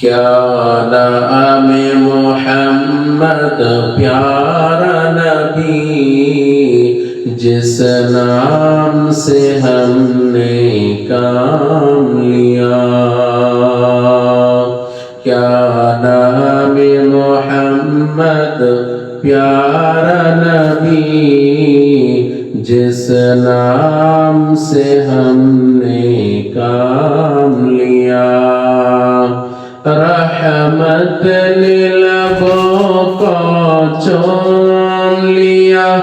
کیا نام محمد پیارا نبی، جس نام سے ہم نے کام لیا۔ کیا نام محمد پیارا نبی، جس نام سے ہم نے کام لیا۔ رحمت للبوں کو چوم لیا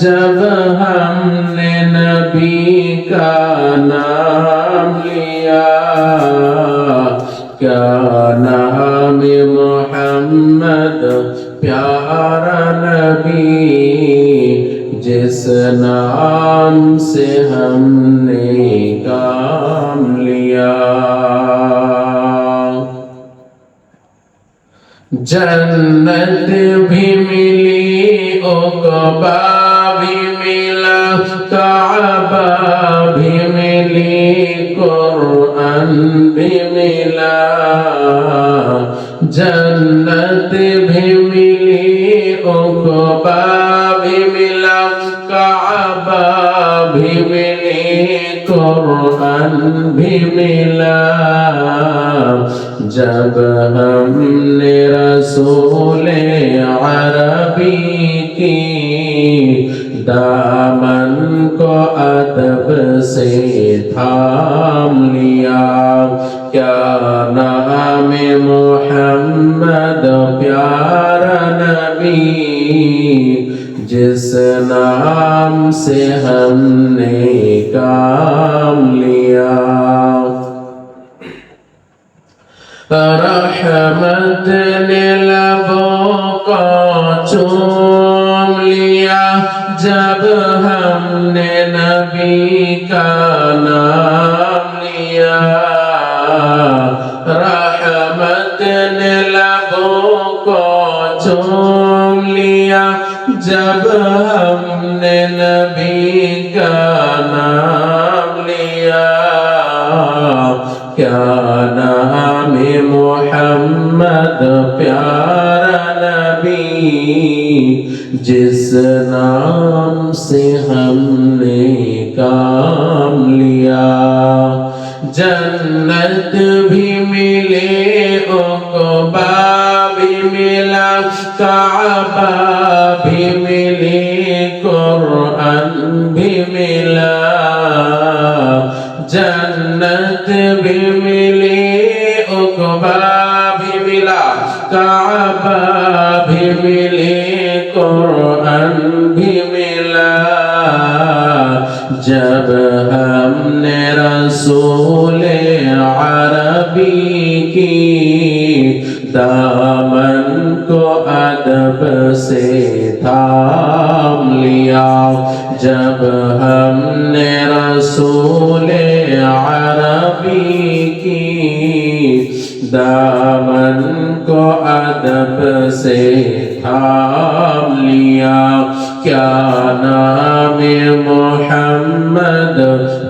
جب ہم نے نبی کا نام لیا۔ کیا نام محمد پیارا نبی، جس نام سے ہم نے کام لیا۔ جنت بھی ملی، عقبہ بھی ملا، کعبہ بھی ملی، قرآن بھی ملا۔ جنت بھی ملی، عقبہ بھی ملا، کعبہ بھی ملی، قرآن بھی ملا۔ جب ہم نے رسول عربی کی دامن کو ادب سے تھام لیا۔ کیا نام محمد پیارا نبی، جس نام سے ہم نے کام لیا۔ رحمت نے لبوں کو چوم لیا جب ہم نے نبی کا نام لیا۔ رحمت نے لبوں کو چوم لیا جب ہم نے نبی کا نام لیا۔ کیا نام محمد پیارا نبی، جس نام سے ہم نے کام لیا۔ جنت بھی ملے، عقبہ بھی ملا، کعبہ بھی ملی، قرآن بھی ملا۔ جنت بھی ملی، عقبہ بھی ملا، کعبہ بھی ملی، قرآن بھی ملا۔ جب ہم نے رسول عربی کی دامن کو ادب سے تھام لیا۔ جب ہم نے رسول عربی کی دامن کو ادب سے تھام لیا۔ کیا نام محمد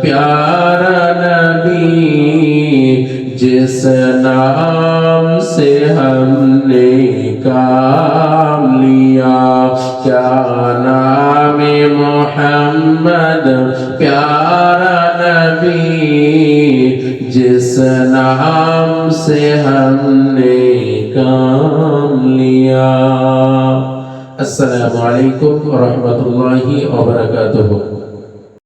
پیارا نبی، جس نام سے ہم نے کام لیا۔ کیا نام محمد پیارا نبی، جس نام سے ہم نے کام لیا۔ السلام علیکم ورحمۃ اللہ وبرکاتہ۔